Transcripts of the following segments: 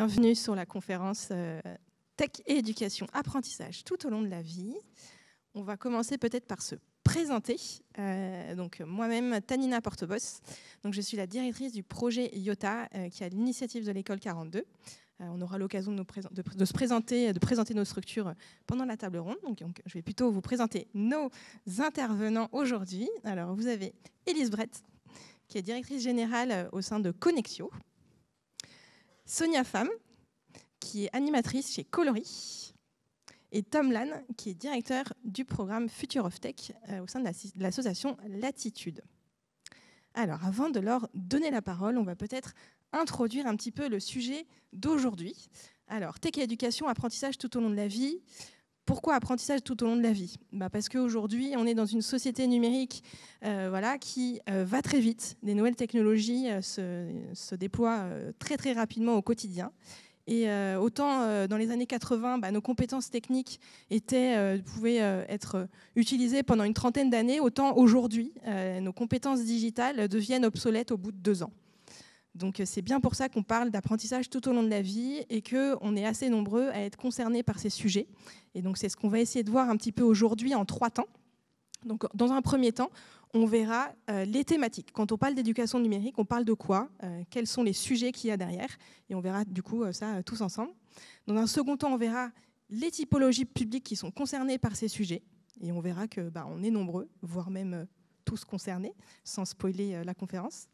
bienvenue sur la conférence Tech et éducation, apprentissage tout au long de la vie. On va commencer peut-être par se présenter. Donc moi-même, Tanina Portebos. Donc je suis la directrice du projet IOTA, qui est à l'initiative de l'école 42. On aura l'occasion de se présenter, de présenter nos structures pendant la table ronde. Donc je vais plutôt vous présenter nos intervenants aujourd'hui. Alors vous avez Élise Brett, qui est directrice générale au sein de Connexio. Sonia Pham, qui est animatrice chez Coloris. Et Tom Lann, qui est directeur du programme Future of Tech au sein de l'association Latitude. Alors, avant de leur donner la parole, on va peut-être introduire un petit peu le sujet d'aujourd'hui. Alors, Tech et éducation, apprentissage tout au long de la vie. Pourquoi apprentissage tout au long de la vie ? Parce qu'aujourd'hui, on est dans une société numérique qui va très vite. Des nouvelles technologies se déploient très, très rapidement au quotidien. Et autant dans les années 80, nos compétences techniques pouvaient être utilisées pendant une trentaine d'années, autant aujourd'hui, nos compétences digitales deviennent obsolètes au bout de 2 ans. Donc c'est bien pour ça qu'on parle d'apprentissage tout au long de la vie et qu'on est assez nombreux à être concernés par ces sujets. Et donc c'est ce qu'on va essayer de voir un petit peu aujourd'hui en 3 temps. Donc dans un premier temps, on verra les thématiques. Quand on parle d'éducation numérique, on parle de quoi ? Quels sont les sujets qu'il y a derrière ? Et on verra du coup ça tous ensemble. Dans un second temps, on verra les typologies publiques qui sont concernées par ces sujets. Et on verra que on est nombreux, voire même tous concernés, sans spoiler la conférence.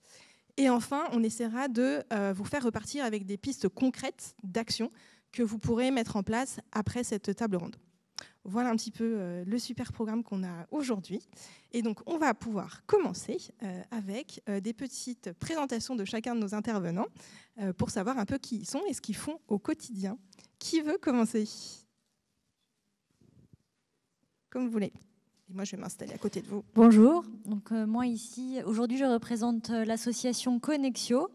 Et enfin, on essaiera de vous faire repartir avec des pistes concrètes d'action que vous pourrez mettre en place après cette table ronde. Voilà un petit peu le super programme qu'on a aujourd'hui. Et donc, on va pouvoir commencer avec des petites présentations de chacun de nos intervenants pour savoir un peu qui ils sont et ce qu'ils font au quotidien. Qui veut commencer ? Comme vous voulez. Et moi, je vais m'installer à côté de vous. Bonjour. Donc, moi, ici, aujourd'hui, je représente l'association Connexio.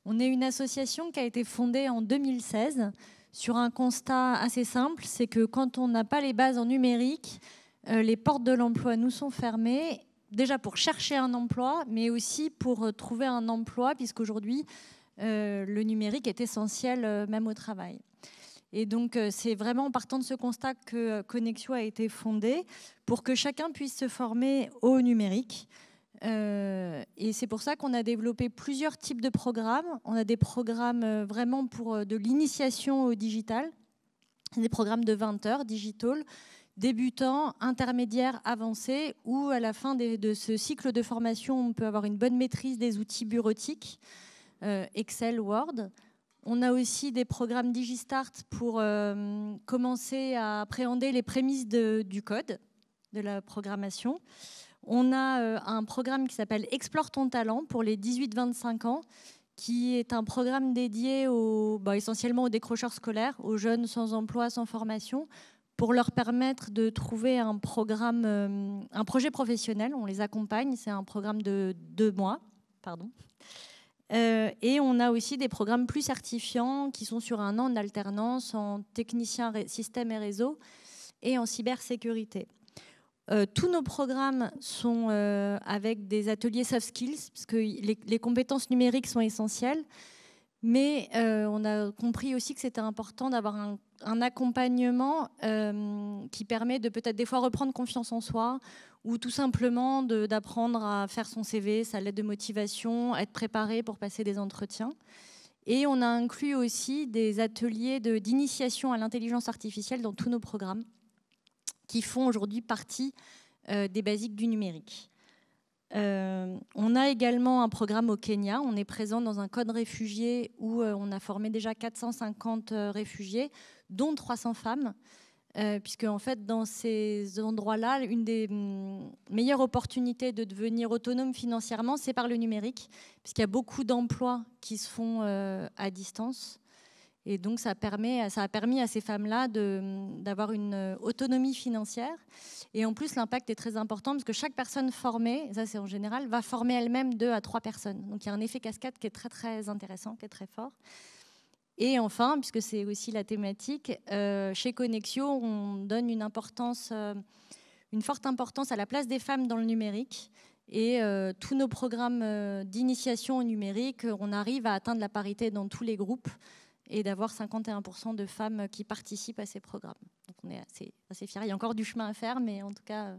On est une association qui a été fondée en 2016 sur un constat assez simple, c'est que quand on n'a pas les bases en numérique, les portes de l'emploi nous sont fermées, déjà pour chercher un emploi, mais aussi pour trouver un emploi, puisqu'aujourd'hui, le numérique est essentiel même au travail. Et donc, c'est vraiment en partant de ce constat que Connexio a été fondée pour que chacun puisse se former au numérique. Et c'est pour ça qu'on a développé plusieurs types de programmes. On a des programmes vraiment pour de l'initiation au digital, des programmes de 20 heures, digital, débutants, intermédiaires, avancés, où à la fin de ce cycle de formation, on peut avoir une bonne maîtrise des outils bureautiques, Excel, Word. On a aussi des programmes DigiStart pour commencer à appréhender les prémices du code, de la programmation. On a un programme qui s'appelle Explore ton talent pour les 18-25 ans, qui est un programme dédié essentiellement aux décrocheurs scolaires, aux jeunes sans emploi, sans formation, pour leur permettre de trouver un projet professionnel. On les accompagne, c'est un programme de 2 mois. Et on a aussi des programmes plus certifiants qui sont sur 1 an d'alternance en technicien système et réseau et en cybersécurité. Tous nos programmes sont avec des ateliers soft skills, parce que les compétences numériques sont essentielles, mais on a compris aussi que c'était important d'avoir un accompagnement qui permet de peut-être des fois reprendre confiance en soi, ou tout simplement d'apprendre à faire son CV, sa lettre de motivation, être préparé pour passer des entretiens. Et on a inclus aussi des ateliers d'initiation à l'intelligence artificielle dans tous nos programmes, qui font aujourd'hui partie des basiques du numérique. On a également un programme au Kenya. On est présent dans un camp de réfugiés où on a formé déjà 450 réfugiés, dont 300 femmes. Puisque en fait, dans ces endroits-là, une des meilleures opportunités de devenir autonome financièrement, c'est par le numérique, puisqu'il y a beaucoup d'emplois qui se font à distance. Et donc, ça a permis à ces femmes-là d'avoir une autonomie financière. Et en plus, l'impact est très important, parce que chaque personne formée, ça c'est en général, va former elle-même 2 à 3 personnes. Donc, il y a un effet cascade qui est très, très intéressant, qui est très fort. Et enfin, puisque c'est aussi la thématique, chez Connexio, on donne une forte importance à la place des femmes dans le numérique. Et tous nos programmes d'initiation au numérique, on arrive à atteindre la parité dans tous les groupes. et d'avoir 51% de femmes qui participent à ces programmes. Donc on est assez fiers. Il y a encore du chemin à faire, mais en tout cas,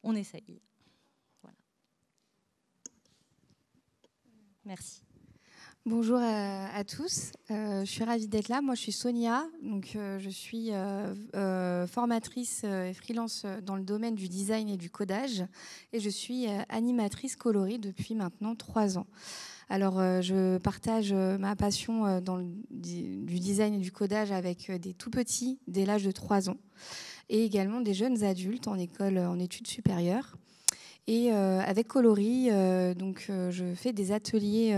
on essaye. Voilà. Merci. Bonjour à tous, je suis ravie d'être là. Moi, je suis Sonia, donc je suis formatrice et freelance dans le domaine du design et du codage, et je suis animatrice coloris depuis maintenant 3 ans. Alors, je partage ma passion du design et du codage avec des tout petits dès l'âge de 3 ans, et également des jeunes adultes en école, en études supérieures. Et avec Coloris, je fais des ateliers.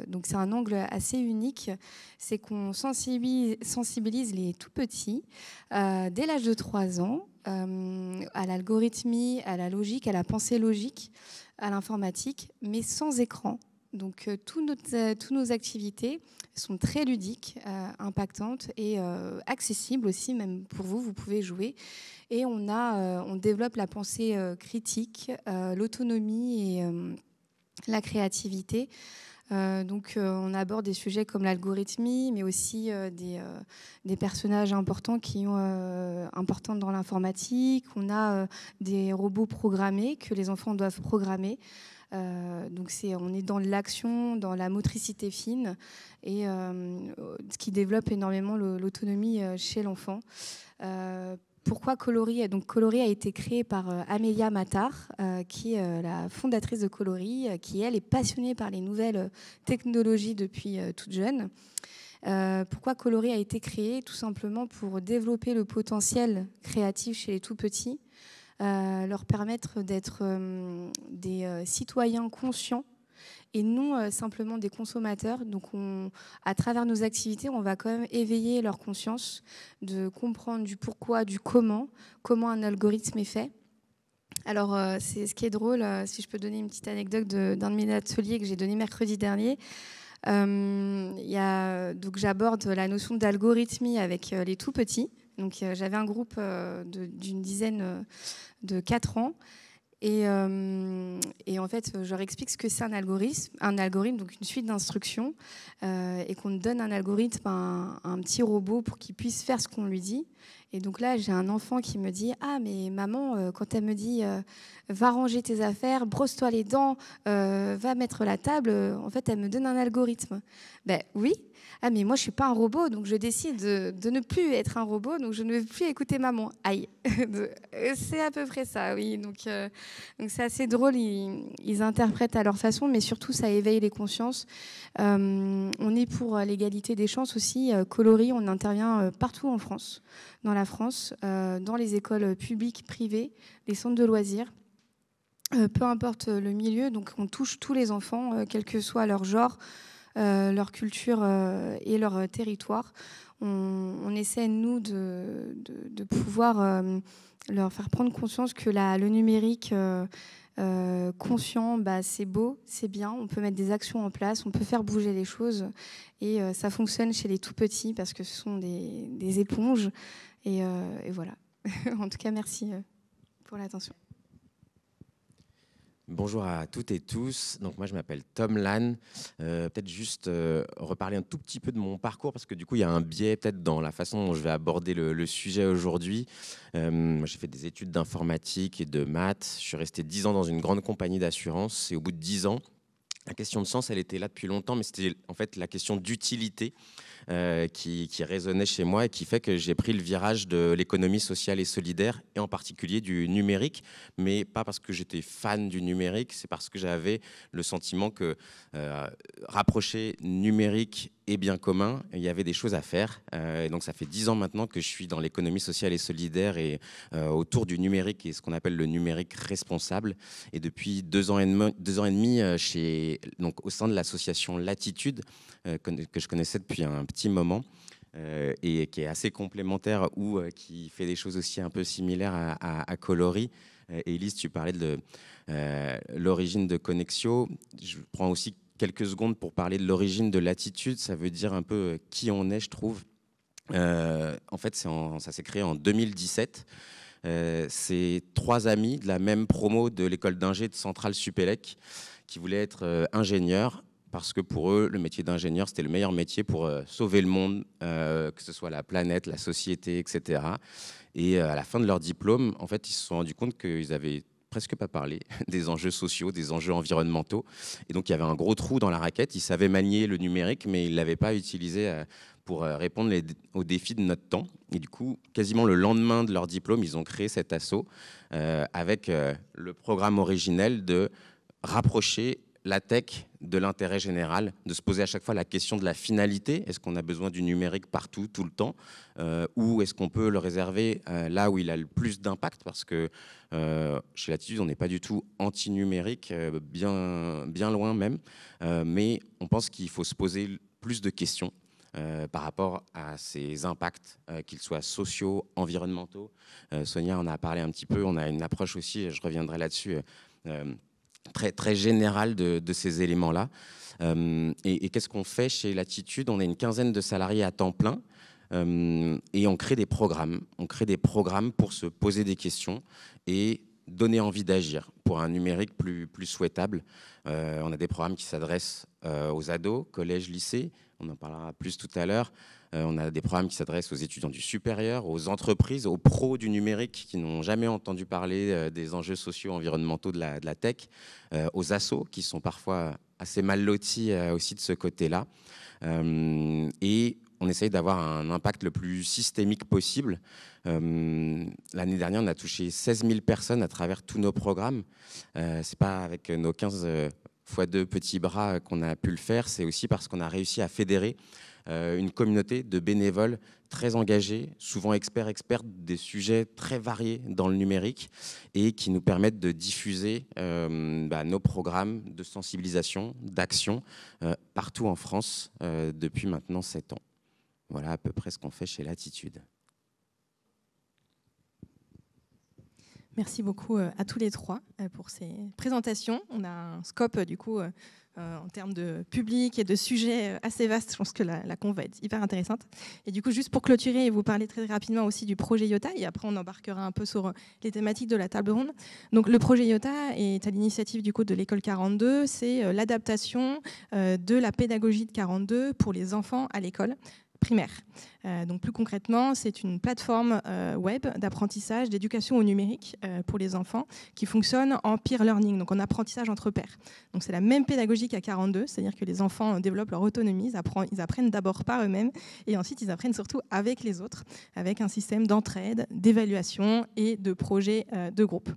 Donc c'est un angle assez unique, c'est qu'on sensibilise les tout petits dès l'âge de 3 ans à l'algorithmie, à la logique, à la pensée logique, à l'informatique, mais sans écran. Donc toutes nos activités sont très ludiques, impactantes et accessibles aussi, même pour vous, vous pouvez jouer. Et on développe la pensée critique, l'autonomie et la créativité. On aborde des sujets comme l'algorithmie, mais aussi des personnages importants importants dans l'informatique. On a des robots programmés que les enfants doivent programmer. On est dans l'action, dans la motricité fine, et ce qui développe énormément l'autonomie chez l'enfant. Pourquoi Coloris ? Donc Coloris a été créé par Amélia Matar, qui est la fondatrice de Coloris, qui elle est passionnée par les nouvelles technologies depuis toute jeune. Pourquoi Coloris a été créé ? Tout simplement pour développer le potentiel créatif chez les tout petits, leur permettre d'être des citoyens conscients et non simplement des consommateurs. Donc à travers nos activités, on va quand même éveiller leur conscience, de comprendre du pourquoi, du comment un algorithme est fait. Alors, c'est ce qui est drôle, si je peux donner une petite anecdote d'un de mes ateliers que j'ai donné mercredi dernier. Donc j'aborde la notion d'algorithmie avec les tout petits. Donc j'avais un groupe d'une dizaine de 4 ans. Et en fait, je leur explique ce que c'est un algorithme, donc une suite d'instructions, et qu'on donne un algorithme à un petit robot pour qu'il puisse faire ce qu'on lui dit. Et donc là, j'ai un enfant qui me dit « Ah, mais maman, quand elle me dit va ranger tes affaires, brosse-toi les dents, va mettre la table », en fait, elle me donne un algorithme. Ben oui. Ah, mais moi, je ne suis pas un robot, donc je décide de ne plus être un robot, donc je ne veux plus écouter maman. Aïe. C'est à peu près ça, oui. Donc c'est assez drôle, ils interprètent à leur façon, mais surtout, ça éveille les consciences. On est pour l'égalité des chances aussi. Coloris, on intervient partout en France, dans la France, dans les écoles publiques, privées, les centres de loisirs. Peu importe le milieu, donc on touche tous les enfants, quel que soit leur genre, leur culture et leur territoire. On essaie, nous, de pouvoir leur faire prendre conscience que le numérique conscient, c'est beau, c'est bien, on peut mettre des actions en place, on peut faire bouger les choses, et ça fonctionne chez les tout petits parce que ce sont des éponges, et voilà. En tout cas, merci pour l'attention. Bonjour à toutes et tous. Donc moi je m'appelle Tom Lann. Peut-être juste reparler un tout petit peu de mon parcours parce que du coup il y a un biais peut-être dans la façon dont je vais aborder le sujet aujourd'hui. Moi j'ai fait des études d'informatique et de maths. Je suis resté 10 ans dans une grande compagnie d'assurance et au bout de 10 ans, la question de sens elle était là depuis longtemps, mais c'était en fait la question d'utilité. Qui résonnait chez moi et qui fait que j'ai pris le virage de l'économie sociale et solidaire et en particulier du numérique, mais pas parce que j'étais fan du numérique, c'est parce que j'avais le sentiment que rapprocher numérique et bien commun, il y avait des choses à faire. Et donc ça fait 10 ans maintenant que je suis dans l'économie sociale et solidaire et autour du numérique et ce qu'on appelle le numérique responsable. Et depuis 2 ans et demi donc, au sein de l'association Latitude, que je connaissais depuis un petit moment, et qui est assez complémentaire ou qui fait des choses aussi un peu similaires à Coloris. Et Elise, tu parlais de l'origine de Connexio. Je prends aussi quelques secondes pour parler de l'origine de Latitude. Ça veut dire un peu qui on est, je trouve. En fait, ça s'est créé en 2017. C'est 3 amis de la même promo de l'école d'ingé de Centrale Supélec qui voulaient être ingénieurs. parce que pour eux, le métier d'ingénieur, c'était le meilleur métier pour sauver le monde, que ce soit la planète, la société, etc. Et à la fin de leur diplôme, en fait, ils se sont rendus compte qu'ils avaient presque pas parlé des enjeux sociaux, des enjeux environnementaux. Et donc, il y avait un gros trou dans la raquette. Ils savaient manier le numérique, mais ils ne l'avaient pas utilisé pour répondre aux défis de notre temps. Et du coup, quasiment le lendemain de leur diplôme, ils ont créé cet asso avec le programme originel de rapprocher la tech de l'intérêt général, de se poser à chaque fois la question de la finalité. Est-ce qu'on a besoin du numérique partout, tout le temps, ou est-ce qu'on peut le réserver là où il a le plus d'impact? Parce que chez Latitude, on n'est pas du tout anti-numérique, bien loin même, mais on pense qu'il faut se poser plus de questions par rapport à ces impacts, qu'ils soient sociaux, environnementaux. Sonia en a parlé un petit peu, on a une approche aussi, je reviendrai là-dessus, très, très générale de ces éléments-là. Et qu'est-ce qu'on fait chez Latitude? On a une quinzaine de salariés à temps plein et on crée des programmes. On crée des programmes pour se poser des questions et donner envie d'agir pour un numérique plus souhaitable. On a des programmes qui s'adressent aux ados, collèges, lycées. On en parlera plus tout à l'heure. On a des programmes qui s'adressent aux étudiants du supérieur, aux entreprises, aux pros du numérique qui n'ont jamais entendu parler des enjeux sociaux environnementaux de la tech, aux assos qui sont parfois assez mal lotis aussi de ce côté-là. Et on essaye d'avoir un impact le plus systémique possible. L'année dernière, on a touché 16 000 personnes à travers tous nos programmes. C'est pas avec nos 15 fois 2 petits bras qu'on a pu le faire, c'est aussi parce qu'on a réussi à fédérer une communauté de bénévoles très engagés, souvent experts des sujets très variés dans le numérique et qui nous permettent de diffuser nos programmes de sensibilisation, d'action partout en France depuis maintenant 7 ans. Voilà à peu près ce qu'on fait chez Latitude. Merci beaucoup à tous les trois pour ces présentations. On a un scope du coup en termes de public et de sujets assez vaste. Je pense que la conf va être hyper intéressante. Et du coup, juste pour clôturer et vous parler très rapidement aussi du projet Iota, et après on embarquera un peu sur les thématiques de la table ronde. Donc le projet Iota est à l'initiative du coup de l'école 42. C'est l'adaptation de la pédagogie de 42 pour les enfants à l'école primaire. Donc plus concrètement, c'est une plateforme web d'apprentissage, d'éducation au numérique pour les enfants qui fonctionne en peer learning, donc en apprentissage entre pairs. Donc c'est la même pédagogie qu'à 42, c'est-à-dire que les enfants développent leur autonomie, ils apprennent d'abord par eux-mêmes et ensuite ils apprennent surtout avec les autres, avec un système d'entraide, d'évaluation et de projet de groupe.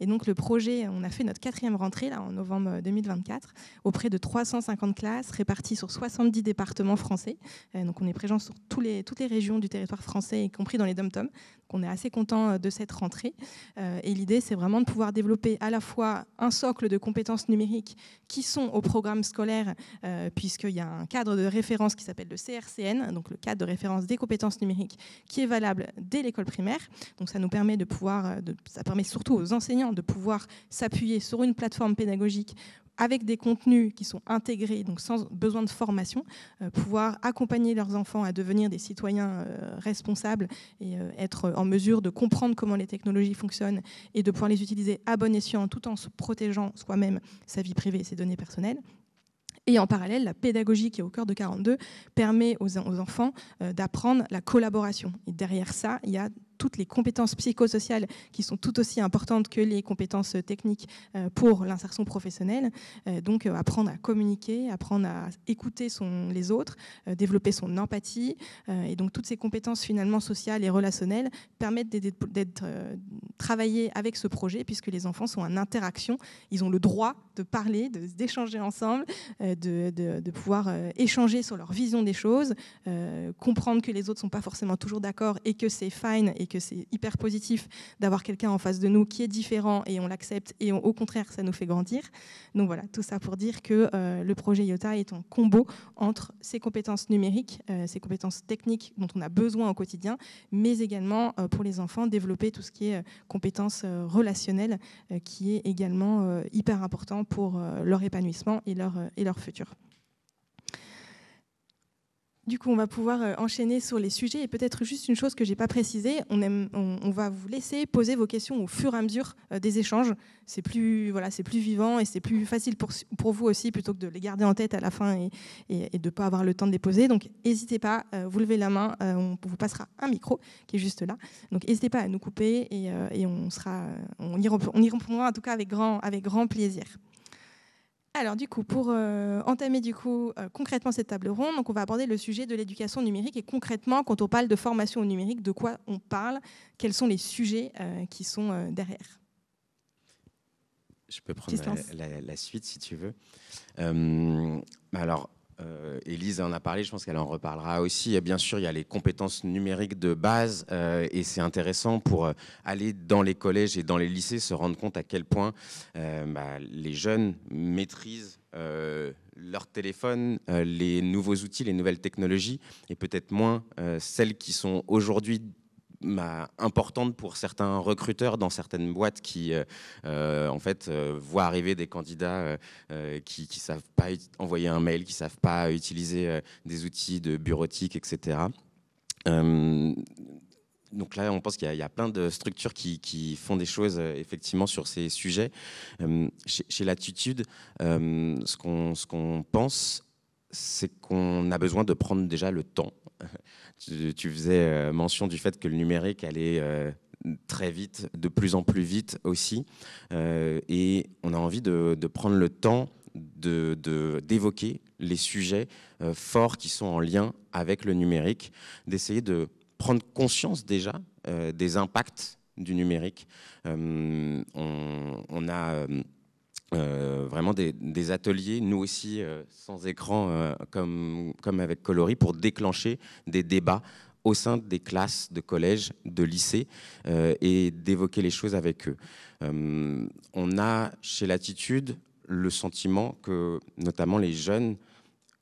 Et donc le projet, on a fait notre 4e rentrée là, en novembre 2024 auprès de 350 classes réparties sur 70 départements français. Donc on est présent sur toutes les régions du territoire français, y compris dans les dom-toms. On est assez content de cette rentrée. Et l'idée, c'est vraiment de pouvoir développer à la fois un socle de compétences numériques qui sont au programme scolaire, puisqu'il y a un cadre de référence qui s'appelle le CRCN, donc le cadre de référence des compétences numériques, qui est valable dès l'école primaire. Donc ça nous permet ça permet surtout aux enseignants de pouvoir s'appuyer sur une plateforme pédagogique avec des contenus qui sont intégrés, donc sans besoin de formation, pouvoir accompagner leurs enfants à devenir des citoyens responsables et être en mesure de comprendre comment les technologies fonctionnent et de pouvoir les utiliser à bon escient tout en se protégeant soi-même, sa vie privée et ses données personnelles. Et en parallèle, la pédagogie qui est au cœur de 42 permet aux enfants d'apprendre la collaboration. Et derrière ça, il y a toutes les compétences psychosociales qui sont tout aussi importantes que les compétences techniques pour l'insertion professionnelle. Donc apprendre à communiquer, apprendre à écouter les autres, développer son empathie. Et donc toutes ces compétences finalement sociales et relationnelles permettent d'être travaillées avec ce projet puisque les enfants sont en interaction. Ils ont le droit de parler, d'échanger ensemble, de pouvoir échanger sur leur vision des choses, comprendre que les autres ne sont pas forcément toujours d'accord et que c'est fine et que c'est hyper positif d'avoir quelqu'un en face de nous qui est différent et on l'accepte et au contraire ça nous fait grandir. Donc voilà, tout ça pour dire que le projet Iota est un combo entre ces compétences numériques, ces compétences techniques dont on a besoin au quotidien, mais également pour les enfants développer tout ce qui est compétences relationnelles qui est également hyper important pour leur épanouissement et leur futur. Du coup, on va pouvoir enchaîner sur les sujets. Et peut-être juste une chose que je n'ai pas précisée, on va vous laisser poser vos questions au fur et à mesure des échanges. C'est plus vivant et c'est plus facile pour vous aussi, plutôt que de les garder en tête à la fin et de ne pas avoir le temps de les poser. Donc, n'hésitez pas, vous levez la main, on vous passera un micro qui est juste là. Donc, n'hésitez pas à nous couper et on y répondra en tout cas avec grand plaisir. Alors du coup, pour entamer concrètement cette table ronde, donc on va aborder le sujet de l'éducation numérique et concrètement, quand on parle de formation au numérique, de quoi on parle, quels sont les sujets qui sont derrière. Je peux prendre la suite si tu veux. Alors, Élise en a parlé, je pense qu'elle en reparlera aussi. Et bien sûr, il y a les compétences numériques de base et c'est intéressant pour aller dans les collèges et dans les lycées, se rendre compte à quel point les jeunes maîtrisent leur téléphone, les nouveaux outils, les nouvelles technologies et peut-être moins celles qui sont aujourd'hui importante pour certains recruteurs dans certaines boîtes qui voient arriver des candidats qui ne savent pas envoyer un mail, qui ne savent pas utiliser des outils de bureautique, etc. Donc là, on pense qu'il y a plein de structures qui font des choses effectivement sur ces sujets. Chez Latitude, ce qu'on pense, c'est qu'on a besoin de prendre déjà le temps. Tu faisais mention du fait que le numérique allait très vite, de plus en plus vite aussi. Et on a envie de prendre le temps d'évoquer les sujets forts qui sont en lien avec le numérique, d'essayer de prendre conscience déjà des impacts du numérique. On a vraiment des ateliers, nous aussi, sans écran, comme avec Coloris, pour déclencher des débats au sein des classes de collège, de lycée, et d'évoquer les choses avec eux. On a, chez Latitude, le sentiment que, notamment les jeunes,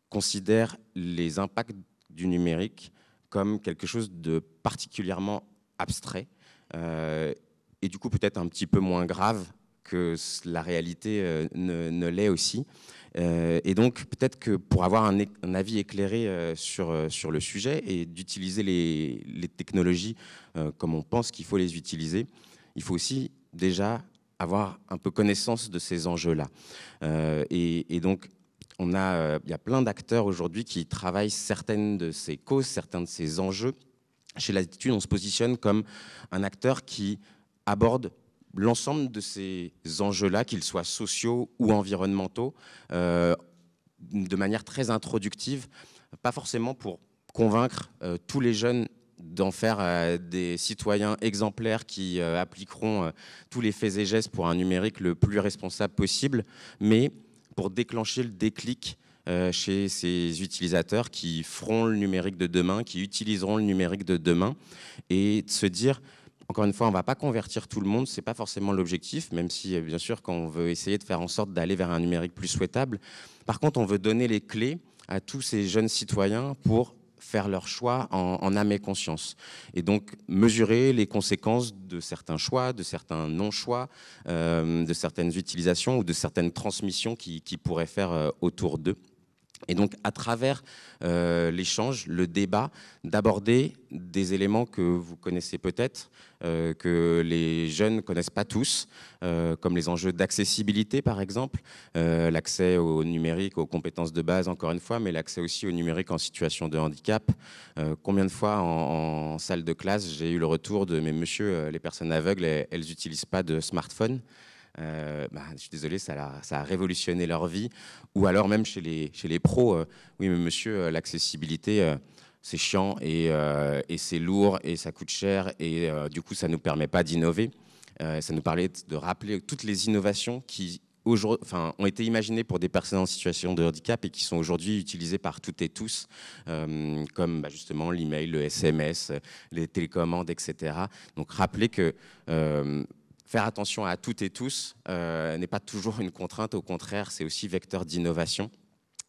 considèrent les impacts du numérique comme quelque chose de particulièrement abstrait, et du coup peut-être un petit peu moins grave que la réalité ne l'est aussi. Et donc, peut-être que pour avoir un avis éclairé sur le sujet et d'utiliser les technologies comme on pense qu'il faut les utiliser, il faut aussi déjà avoir un peu connaissance de ces enjeux-là. Et donc, il y a plein d'acteurs aujourd'hui qui travaillent certaines de ces causes, certains de ces enjeux. Chez Latitude, on se positionne comme un acteur qui aborde l'ensemble de ces enjeux-là, qu'ils soient sociaux ou environnementaux, de manière très introductive, pas forcément pour convaincre tous les jeunes d'en faire des citoyens exemplaires qui appliqueront tous les faits et gestes pour un numérique le plus responsable possible, mais pour déclencher le déclic chez ces utilisateurs qui feront le numérique de demain, qui utiliseront le numérique de demain, et de se dire... Encore une fois, on ne va pas convertir tout le monde, ce n'est pas forcément l'objectif, même si, bien sûr, quand on veut essayer de faire en sorte d'aller vers un numérique plus souhaitable. Par contre, on veut donner les clés à tous ces jeunes citoyens pour faire leur choix en âme et conscience. Et donc, mesurer les conséquences de certains choix, de certains non-choix, de certaines utilisations ou de certaines transmissions qu'ils pourraient faire autour d'eux. Et donc, à travers l'échange, le débat, d'aborder des éléments que vous connaissez peut-être, que les jeunes ne connaissent pas tous, comme les enjeux d'accessibilité, par exemple, l'accès au numérique, aux compétences de base, encore une fois, mais l'accès aussi au numérique en situation de handicap. Combien de fois, en salle de classe, j'ai eu le retour de « mais monsieur, les personnes aveugles, elles n'utilisent pas de smartphone ». Je suis désolé, ça a révolutionné leur vie. Ou alors même chez les pros, oui mais monsieur, l'accessibilité, c'est chiant et c'est lourd et ça coûte cher et du coup ça ne nous permet pas d'innover. Ça nous parlait de rappeler toutes les innovations qui ont été imaginées pour des personnes en situation de handicap et qui sont aujourd'hui utilisées par toutes et tous, comme justement l'email, le SMS, les télécommandes, etc. Donc rappeler que faire attention à toutes et tous n'est pas toujours une contrainte, au contraire, c'est aussi vecteur d'innovation.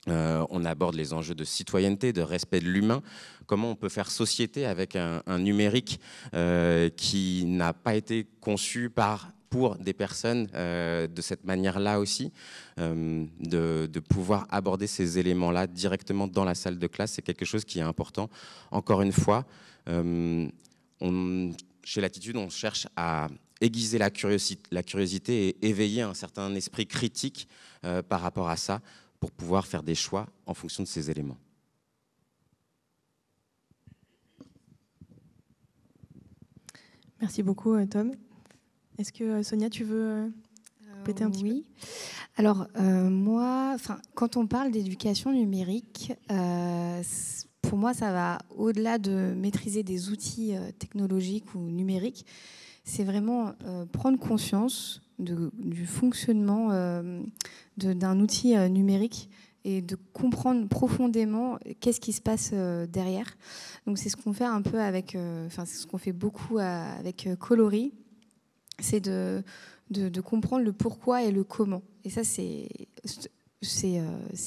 On aborde les enjeux de citoyenneté, de respect de l'humain, comment on peut faire société avec un numérique qui n'a pas été conçu par pour des personnes de cette manière-là aussi, de pouvoir aborder ces éléments-là directement dans la salle de classe, c'est quelque chose qui est important. Encore une fois, chez Latitude, on cherche à aiguiser la curiosité et éveiller un certain esprit critique par rapport à ça pour pouvoir faire des choix en fonction de ces éléments. Merci beaucoup, Tom. Est-ce que Sonia, tu veux compléter un petit peu? Oui. Alors, moi, quand on parle d'éducation numérique, pour moi, ça va au-delà de maîtriser des outils technologiques ou numériques. C'est vraiment prendre conscience du fonctionnement d'un outil numérique et de comprendre profondément qu'est-ce qui se passe derrière. Donc, c'est ce qu'on fait un peu avec, c'est ce qu'on fait beaucoup avec Coloris, c'est de comprendre le pourquoi et le comment. Et ça, c'est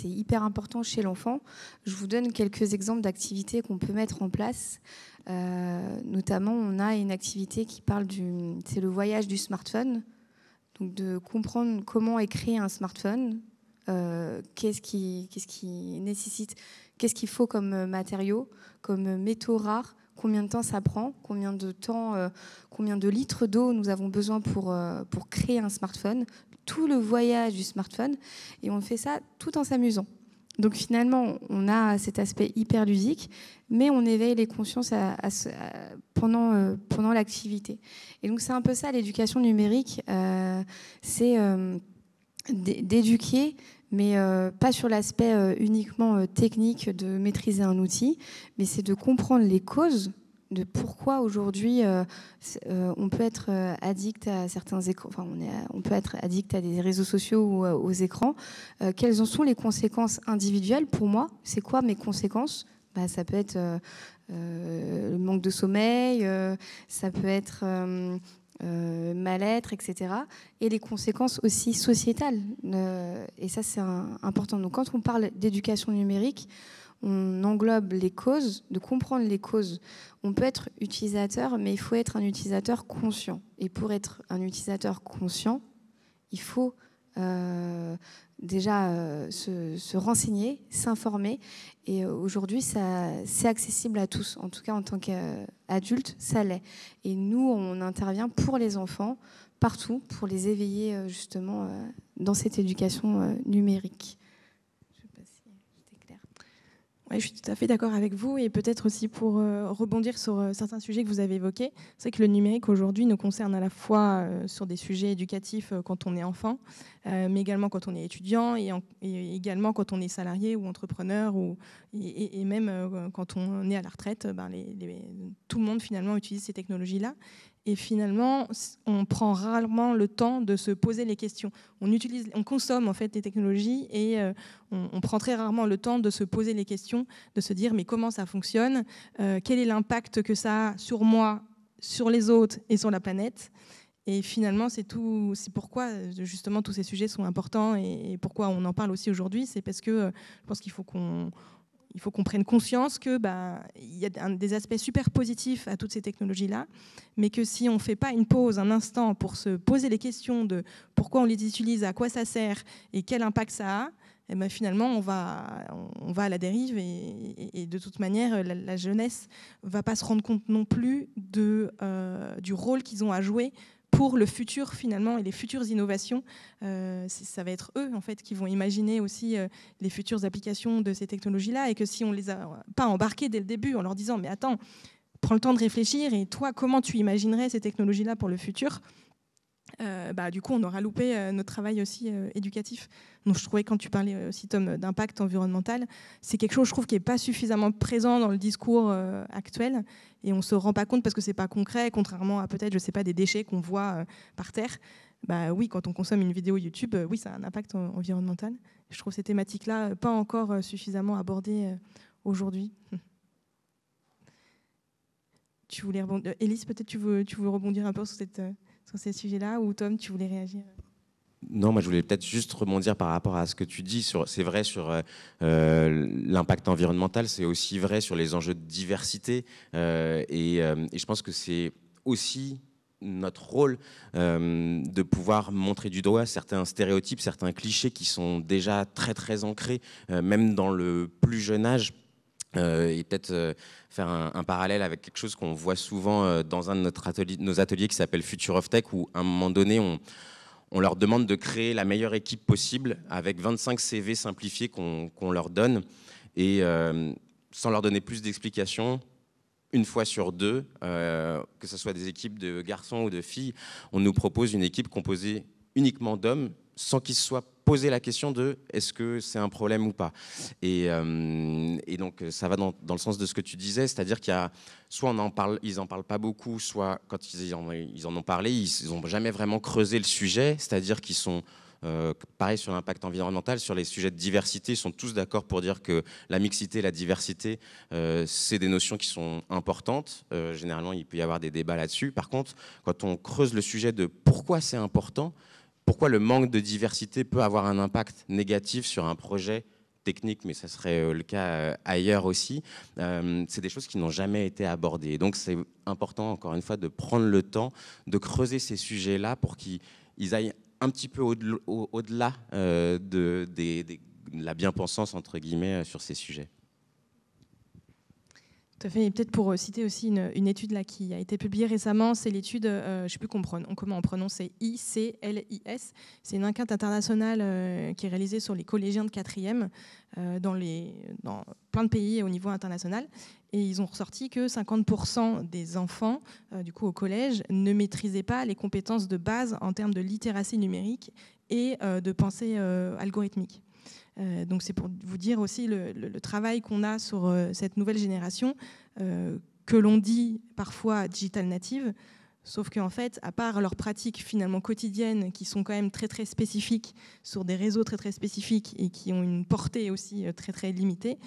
hyper important chez l'enfant. Je vous donne quelques exemples d'activités qu'on peut mettre en place. Notamment, on a une activité qui parle c'est le voyage du smartphone. Donc, de comprendre comment est créé un smartphone, qu'est-ce qui nécessite, qu'est-ce qu'il faut comme matériaux, comme métaux rares, combien de temps ça prend, combien de litres d'eau nous avons besoin pour créer un smartphone, tout le voyage du smartphone, et on fait ça tout en s'amusant. Donc finalement, on a cet aspect hyper ludique, mais on éveille les consciences pendant l'activité. Et donc c'est un peu ça l'éducation numérique, c'est d'éduquer, mais pas sur l'aspect uniquement technique de maîtriser un outil, mais c'est de comprendre les causes de pourquoi aujourd'hui on peut être addict à certains écrans, on peut être addict à des réseaux sociaux ou aux écrans. Quelles en sont les conséquences individuelles pour moi? C'est quoi mes conséquences? Ça peut être le manque de sommeil, ça peut être mal-être, etc. Et les conséquences aussi sociétales. Et ça, c'est important. Donc, quand on parle d'éducation numérique, on englobe les causes, de comprendre les causes. On peut être utilisateur, mais il faut être un utilisateur conscient. Et pour être un utilisateur conscient, il faut déjà se renseigner, s'informer. Et aujourd'hui, c'est accessible à tous. En tout cas, en tant qu'adulte, ça l'est. Et nous, on intervient pour les enfants, partout, pour les éveiller justement dans cette éducation numérique. Ouais, je suis tout à fait d'accord avec vous, et peut-être aussi pour rebondir sur certains sujets que vous avez évoqués. C'est vrai que le numérique aujourd'hui nous concerne à la fois sur des sujets éducatifs quand on est enfant, mais également quand on est étudiant, et également quand on est salarié ou entrepreneur, et même quand on est à la retraite. Tout le monde finalement utilise ces technologies-là. Et finalement, on prend rarement le temps de se poser les questions. On consomme en fait des technologies, et on prend très rarement le temps de se poser les questions, de se dire mais comment ça fonctionne, quel est l'impact que ça a sur moi, sur les autres et sur la planète. Et finalement, c'est pourquoi justement tous ces sujets sont importants, et pourquoi on en parle aussi aujourd'hui. C'est parce que je pense qu'il faut qu'on prenne conscience qu'il y a des aspects super positifs à toutes ces technologies-là, mais que si on ne fait pas une pause, un instant, pour se poser les questions de pourquoi on les utilise, à quoi ça sert et quel impact ça a, finalement, on va à la dérive, et de toute manière, la jeunesse ne va pas se rendre compte non plus du rôle qu'ils ont à jouer pour le futur finalement, et les futures innovations. Ça va être eux en fait qui vont imaginer aussi les futures applications de ces technologies-là, et que si on les a pas embarqués dès le début en leur disant mais attends, prends le temps de réfléchir, et toi comment tu imaginerais ces technologies-là pour le futur, du coup on aura loupé notre travail aussi éducatif. Donc je trouvais, quand tu parlais aussi Tom d'impact environnemental, c'est quelque chose je trouve qui n'est pas suffisamment présent dans le discours actuel, et on ne se rend pas compte parce que c'est pas concret, contrairement à peut-être, je sais pas, des déchets qu'on voit par terre. Oui, quand on consomme une vidéo YouTube, oui, ça a un impact environnemental. Je trouve ces thématiques-là pas encore suffisamment abordées aujourd'hui. Tu voulais rebondir, Élise, peut-être tu veux rebondir un peu sur ces sujets-là, ou Tom, tu voulais réagir? Non, moi je voulais peut-être juste rebondir par rapport à ce que tu dis. C'est vrai sur l'impact environnemental, c'est aussi vrai sur les enjeux de diversité. Et je pense que c'est aussi notre rôle de pouvoir montrer du doigt certains stéréotypes, certains clichés qui sont déjà très très ancrés, même dans le plus jeune âge. Et peut-être faire un parallèle avec quelque chose qu'on voit souvent dans un de nos ateliers qui s'appelle Future of Tech, où à un moment donné, on leur demande de créer la meilleure équipe possible avec 25 CV simplifiés qu'on leur donne, et sans leur donner plus d'explications, une fois sur deux, que ce soit des équipes de garçons ou de filles, on nous propose une équipe composée uniquement d'hommes, sans qu'ils se soient posé la question de est-ce que c'est un problème ou pas. Et donc ça va dans le sens de ce que tu disais, c'est-à-dire qu'il y a soit ils en parlent pas beaucoup, soit quand ils en ont parlé, ils n'ont jamais vraiment creusé le sujet, c'est-à-dire qu'ils sont pareil sur l'impact environnemental, sur les sujets de diversité, ils sont tous d'accord pour dire que la mixité, la diversité, c'est des notions qui sont importantes. Généralement, il peut y avoir des débats là-dessus. Par contre, quand on creuse le sujet de pourquoi c'est important, pourquoi le manque de diversité peut avoir un impact négatif sur un projet technique, mais ça serait le cas ailleurs aussi, c'est des choses qui n'ont jamais été abordées. Donc c'est important, encore une fois, de prendre le temps de creuser ces sujets-là pour qu'ils aillent un petit peu au-delà de la bien-pensance, entre guillemets, sur ces sujets. Tout à fait. Et peut-être pour citer aussi une étude là, qui a été publiée récemment, c'est l'étude, je ne sais plus comment on prononce, c'est ICLIS. C'est une enquête internationale qui est réalisée sur les collégiens de 4e dans plein de pays au niveau international. Et ils ont ressorti que 50% des enfants du coup, au collège ne maîtrisaient pas les compétences de base en termes de littératie numérique et de pensée algorithmique. Donc c'est pour vous dire aussi le travail qu'on a sur cette nouvelle génération que l'on dit parfois digital native, sauf qu'en fait, à part leurs pratiques finalement quotidiennes qui sont quand même très très spécifiques sur des réseaux très très spécifiques et qui ont une portée aussi très très limitée,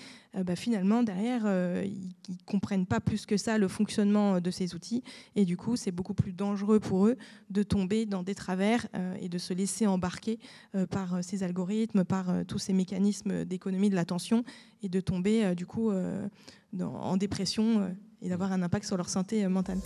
finalement derrière ils comprennent pas plus que ça le fonctionnement de ces outils et du coup c'est beaucoup plus dangereux pour eux de tomber dans des travers et de se laisser embarquer par ces algorithmes, par tous ces mécanismes d'économie de l'attention et de tomber du coup en dépression et d'avoir un impact sur leur santé mentale.